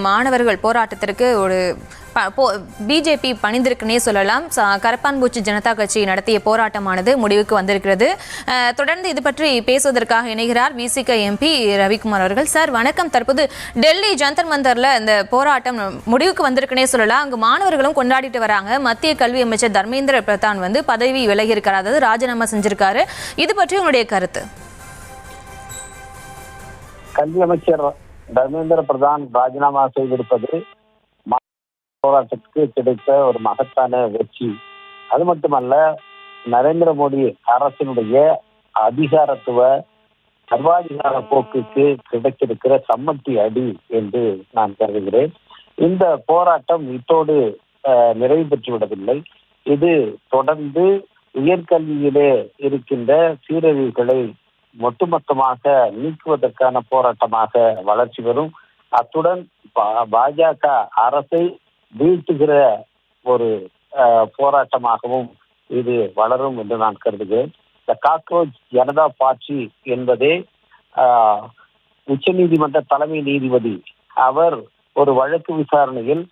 மாணவர்கள் போராட்டத்திற்கு ஒரு பிஜேபி பணிந்திருக்குன்னே சொல்லலாம். கரப்பான்பூச்சி ஜனதா கட்சி நடத்திய போராட்டமானது முடிவுக்கு வந்திருக்கிறது. தொடர்ந்து இது பற்றி பேசுவதற்காக இணைகிறார் விசிக எம்பி ரவிக்குமார் அவர்கள். சார் வணக்கம். தற்போது டெல்லி ஜந்தர் மந்தர்ல இந்த போராட்டம் முடிவுக்கு வந்திருக்குன்னே சொல்லலாம். அங்கு மாணவர்களும் கொண்டாடிட்டு வராங்க. மத்திய கல்வி அமைச்சர் தர்மேந்திர பிரதான் பதவி விலகி இருக்கிறார், அதாவது ராஜினாமா செஞ்சிருக்காரு. இது பற்றி உங்களுடைய கருத்து? கல்வி அமைச்சர் தர்மேந்திர பிரதான் ராஜினாமா செய்திருப்பது போராட்டத்துக்கு கிடைத்த ஒரு மகத்தான வெற்றி. அது மட்டுமல்ல, நரேந்திர மோடி அரசினுடைய அதிகாரத்துவ சர்வாதிகார போக்குக்கு கிடைத்திருக்கிற சம்மட்டி அடி என்று நான் கருதுகிறேன். இந்த போராட்டம் இத்தோடு நிறைவு பெற்றுவிடவில்லை. இது தொடர்ந்து உயர்கல்வியிலே இருக்கின்ற சீரழிவுகளை ஒட்டுமொத்தமாக நீக்குவதற்கான போராட்டமாக வளர்ச்சி பெறும். அத்துடன் பாஜக அரசை வீழ்த்துகிற ஒரு போராட்டமாகவும் இது வளரும் என்று நான் கருதுகிறேன். இந்த காக்ரோச் ஜனதா பார்ட்டி என்பதே உச்ச நீதிமன்ற தலைமை நீதிபதி அவர் ஒரு வழக்கு விசாரணையில்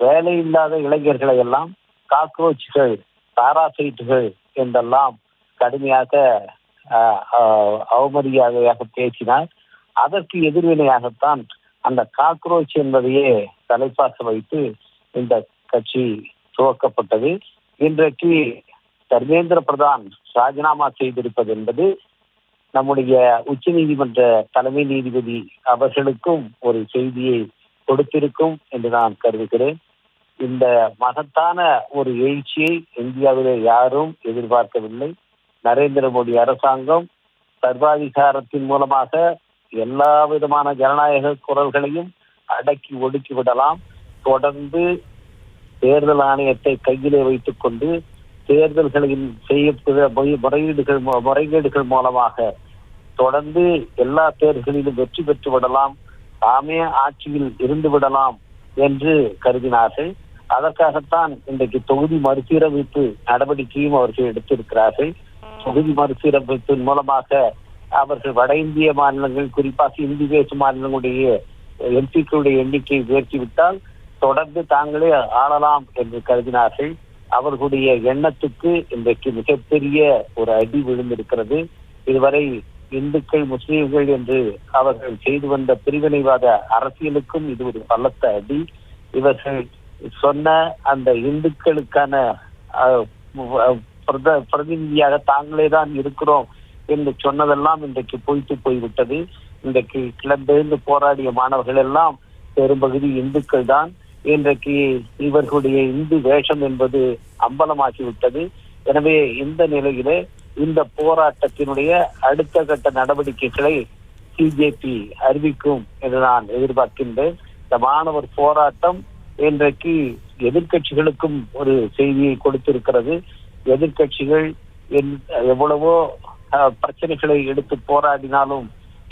வேலையில்லாத இளைஞர்களை எல்லாம் காக்ரோச்கள், பாராசைட்டுகள் என்றெல்லாம் கடுமையாக அவமரியாதையாக பேசினார். அதற்கு எதிர்வினையாகத்தான் அந்த காக்ரோச் என்பதையே தலைப்பாக வைத்து இந்த கட்சி துவக்கப்பட்டது. இன்றைக்கு தர்மேந்திர பிரதான் ராஜினாமா செய்திருப்பது என்பது நம்முடைய உச்ச நீதிமன்ற தலைமை நீதிபதி அவர்களுக்கும் ஒரு செய்தியை கொடுத்திருக்கும் என்று நான் கருதுகிறேன். இந்த மகத்தான ஒரு எழுச்சியை இந்தியாவிலே யாரும் எதிர்பார்க்கவில்லை. நரேந்திர மோடி அரசாங்கம் சர்வாதிகாரத்தின் மூலமாக எல்லா விதமான ஜனநாயக குரல்களையும் அடக்கி ஒடுக்கி விடலாம். தொடர்ந்து தேர்தல் ஆணையத்தை கையிலே வைத்துக் கொண்டு தேர்தல்களில் செய்யப்படுகிற முறைகேடுகள் மூலமாக தொடர்ந்து எல்லா தேர்தல்களிலும் வெற்றி பெற்று விடலாம், தாமே ஆட்சியில் இருந்து விடலாம் என்று கருதினார்கள். அதற்காகத்தான் இன்றைக்கு தொகுதி மறுசீரமைப்பு நடவடிக்கையும் அவர்கள் எடுத்திருக்கிறார்கள். தொகுதி மறுசீரமைப்பின் மூலமாக அவர்கள் வட இந்திய மாநிலங்கள், குறிப்பாக இந்தி பேசும் மாநிலங்களுடைய எம்பிக்களுடைய எண்ணிக்கையை உயர்த்திவிட்டால் தொடர்ந்து தாங்களே ஆளலாம் என்று கருதினார்கள். அவர்களுடைய எண்ணத்துக்கு இன்றைக்கு மிகப்பெரிய ஒரு அடி விழுந்திருக்கிறது. இதுவரை இந்துக்கள், முஸ்லீம்கள் என்று அவர்கள் செய்து வந்த பிரிவினைவாத அரசியலுக்கும் இது ஒரு பலத்த அடி. இவர்கள் சொன்ன அந்த இந்துக்களுக்கான பிரதிநிதியாக தாங்களே தான் இருக்கிறோம் என்று சொன்னதெல்லாம் இன்றைக்கு பொய்த்து போய்விட்டது. இன்றைக்கு கிளம்பெழுந்து போராடிய மாணவர்கள் எல்லாம் பெரும்பகுதி இந்துக்கள் தான். இன்றைக்கு இவர்களுடைய இந்து வேஷம் என்பது அம்பலமாகிவிட்டது. எனவே இந்த நிலையிலே இந்த போராட்டத்தினுடைய அடுத்த கட்ட நடவடிக்கைகளை பிஜேபி அறிவிக்கும் என்று நான் எதிர்பார்க்கின்றேன். இந்த மாணவர் போராட்டம் இன்றைக்கு எதிர்கட்சிகளுக்கும் ஒரு செய்தியை கொடுத்திருக்கிறது. எதிர்கட்சிகள் எவ்வளவோ பிரச்சனைகளை எடுத்து போராடினாலும்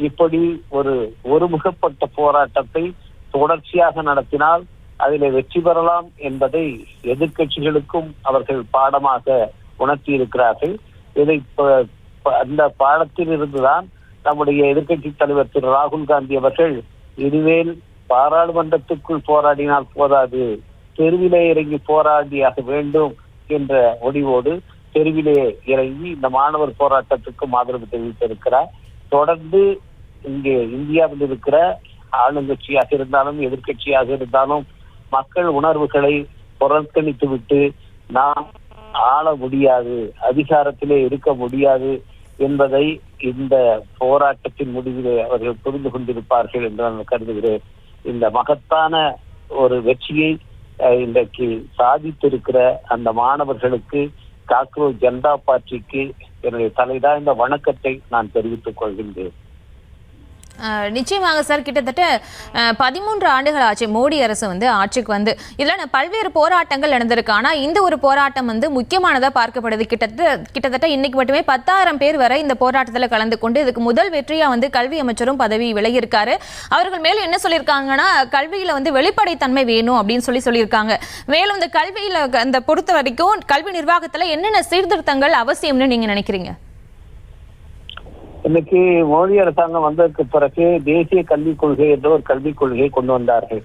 இப்படி ஒரு ஒருமுகப்பட்ட போராட்டத்தை தொடர்ச்சியாக நடத்தினால் அதில் வெற்றி பெறலாம் என்பதை எதிர்கட்சிகளுக்கும் அவர்கள் பாடமாக உணர்த்தி இருக்கிறார்கள். இதை அந்த பாடத்தில் இருந்துதான் நம்முடைய எதிர்கட்சி தலைவர் திரு ராகுல் காந்தி அவர்கள் இனிமேல் பாராளுமன்றத்துக்குள் போராடினால் போதாது, தெருவிலே இறங்கி போராடியாக வேண்டும் என்ற முடிவோடு தெருவிலே இறங்கி இந்த மாணவர் போராட்டத்துக்கும் ஆதரவு தெரிவித்திருக்கிறார். தொடர்ந்து இங்கே இந்தியாவில் இருக்கிற ஆளுங்கட்சியாக இருந்தாலும் எதிர்கட்சியாக இருந்தாலும் மக்கள் உணர்வுகளை புறக்கணித்து விட்டு நாம் ஆள முடியாது, அதிகாரத்திலே இருக்க முடியாது என்பதை இந்த போராட்டத்தின் முடிவிலே அவர்கள் புரிந்து கொண்டிருப்பார்கள் என்று நான் கருதுகிறேன். இந்த மகத்தான ஒரு வெற்றியை இன்றைக்கு சாதித்திருக்கிற அந்த மாணவர்களுக்கு, காக்ரோச் ஜனதா பார்ட்டிக்கு என்னுடைய தலைதாய்ந்த வணக்கத்தை நான் தெரிவித்துக் கொள்கின்றேன். நிச்சயமாக சார். கிட்டத்தட்ட 13 ஆண்டுகள் ஆச்சு மோடி அரசு ஆட்சிக்கு இதில் பல்வேறு போராட்டங்கள் நடந்திருக்கு. ஆனால் இந்த ஒரு போராட்டம் முக்கியமானதாக பார்க்கப்படுது. கிட்டத்தட்ட இன்னைக்கு மட்டுமே 10,000 பேர் வரை இந்த போராட்டத்தில் கலந்து கொண்டு இதுக்கு முதல் வெற்றியாக கல்வி அமைச்சரும் பதவி விலகியிருக்காரு. அவர்கள் மேலும் என்ன சொல்லியிருக்காங்கன்னா, கல்வியில் வெளிப்படைத்தன்மை வேணும் அப்படின்னு சொல்லியிருக்காங்க. மேலும் இந்த கல்வியில் அந்த பொறுத்த வரைக்கும் கல்வி நிர்வாகத்தில் என்னென்ன சீர்திருத்தங்கள் அவசியம்னு நீங்க நினைக்கிறீங்க? இன்னைக்கு மோடி அரசாங்கம் வந்ததற்கு பிறகு தேசிய கல்விக் கொள்கை என்ற ஒரு கல்விக் கொள்கையை கொண்டு வந்தார்கள்.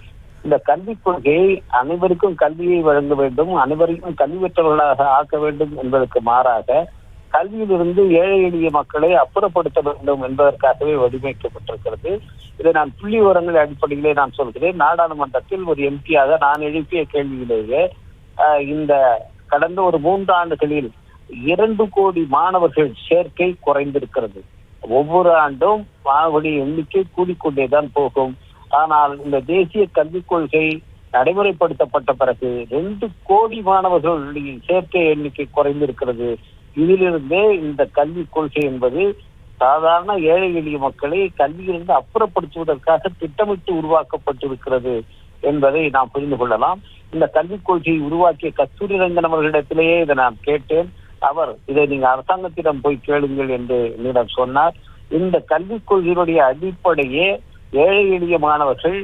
இந்த கல்விக் கொள்கையை அனைவருக்கும் கல்வியை வழங்க வேண்டும், அனைவரையும் கல்வி பெற்றவர்களாக ஆக்க வேண்டும் என்பதற்கு மாறாக கல்வியிலிருந்து ஏழை எளிய மக்களை அப்புறப்படுத்த வேண்டும் என்பதற்காகவே வடிவமைக்கப்பட்டிருக்கிறது. இதை நான் புள்ளி விவரங்கள் அடிப்படையிலே நான் சொல்கிறேன். நாடாளுமன்றத்தில் ஒரு எம்பியாக நான் எழுப்பிய கேள்வியிலேயே இந்த கடந்த ஒரு 3 ஆண்டுகளில் 2 கோடி மாணவர்கள் சேர்க்கை குறைந்திருக்கிறது. ஒவ்வொரு ஆண்டும் மாணவர்களின் எண்ணிக்கை கூடிக்கொண்டேதான் போகும். ஆனால் இந்த தேசிய கல்விக் கொள்கை நடைமுறைப்படுத்தப்பட்ட பிறகு 2 கோடி மாணவர்களுடைய சேர்க்கை எண்ணிக்கை குறைந்திருக்கிறது. இதிலிருந்தே இந்த கல்விக் கொள்கை என்பது சாதாரண ஏழை எளிய மக்களை கல்வியிலிருந்து அப்புறப்படுத்துவதற்காக திட்டமிட்டு உருவாக்கப்பட்டிருக்கிறது என்பதை நாம் புரிந்து கொள்ளலாம். இந்த கல்விக் கொள்கையை உருவாக்கிய கஸ்தூரி ரங்கன் அவர்களிடத்திலேயே இதை நான் கேட்டேன். அவர் இதை நீங்க அரசாங்கத்திடம் போய் கேளுங்கள் என்று என்னிடம் சொன்னார். இந்த கல்விக் கொள்கையினுடைய அடிப்படையே ஏழை எளிய மாணவர்கள்,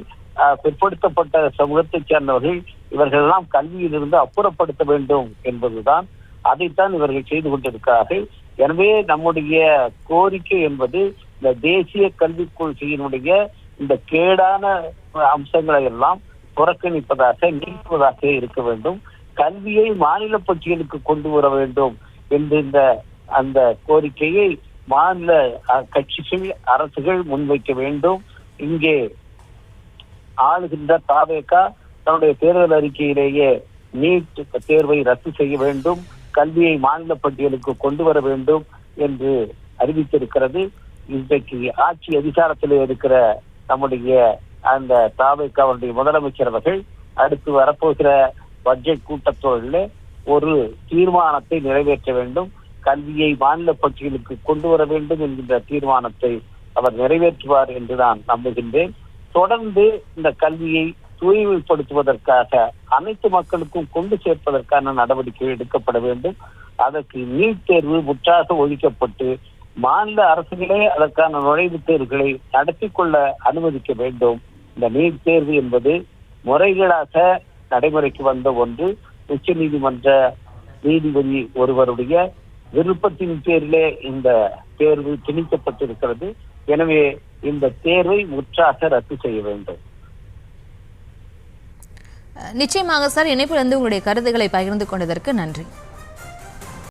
பிற்படுத்தப்பட்ட சமூகத்தைச் சேர்ந்தவர்கள், இவர்கள் எல்லாம் கல்வியிலிருந்து அப்புறப்படுத்த வேண்டும் என்பதுதான். அதைத்தான் இவர்கள் செய்து கொண்டிருக்கிறார்கள். எனவே நம்முடைய கோரிக்கை என்பது இந்த தேசிய கல்விக் கொள்கையினுடைய இந்த கேடான அம்சங்களை எல்லாம் புறக்கணிப்பதாக, நீக்குவதாக இருக்க வேண்டும். கல்வியை மாநில பட்டியலுக்கு கொண்டு வர வேண்டும் என்ற அந்த கோரிக்கையை மாநில கட்சிகள், அரசுகள் முன்வைக்க வேண்டும். இங்கே ஆளுகின்ற தாவேக தன்னுடைய தேர்தல் அறிக்கையிலேயே நீட் தேர்வை ரத்து செய்ய வேண்டும், கல்வியை மாநில பட்டியலுக்கு கொண்டு வர வேண்டும் என்று அறிவித்திருக்கிறது. இன்றைக்கு ஆட்சி அதிகாரத்தில் இருக்கிற நம்முடைய அந்த தாவேகாவுடைய முதலமைச்சர் அவர்கள் அடுத்து வரப்போகிற பட்ஜெட் கூட்டத்தொடரில் ஒரு தீர்மானத்தை நிறைவேற்ற வேண்டும். கல்வியை மாநில பட்டியலுக்கு கொண்டு வர வேண்டும் என்கின்ற தீர்மானத்தை அவர் நிறைவேற்றுவார் என்று நான் நம்புகின்றேன். தொடர்ந்து இந்த கல்வியை தூய்மைப்படுத்துவதற்காக அனைத்து மக்களுக்கும் கொண்டு சேர்ப்பதற்கான நடவடிக்கை எடுக்கப்பட வேண்டும். அதற்கு நீட் தேர்வு முற்றாக ஒழிக்கப்பட்டு மாநில அரசுகளே அதற்கான நுழைவுத் தேர்வுகளை நடத்தி கொள்ள அனுமதிக்க வேண்டும். இந்த நீட் தேர்வு என்பது முறைகேடாக நடைமுறைக்கு வந்த ஒன்று. உச்ச நீதிமன்ற நீதிபதி ஒருவருடைய விருப்பத்தின் பேரிலே இந்த தேர்வு திணிக்கப்பட்டிருக்கிறது. எனவே இந்த தேர்வை முற்றாக ரத்து செய்ய வேண்டும். நிச்சயமாக சார், இணைப்பிலிருந்து உங்களுடைய கருத்துக்களை பகிர்ந்து கொண்டதற்கு நன்றி.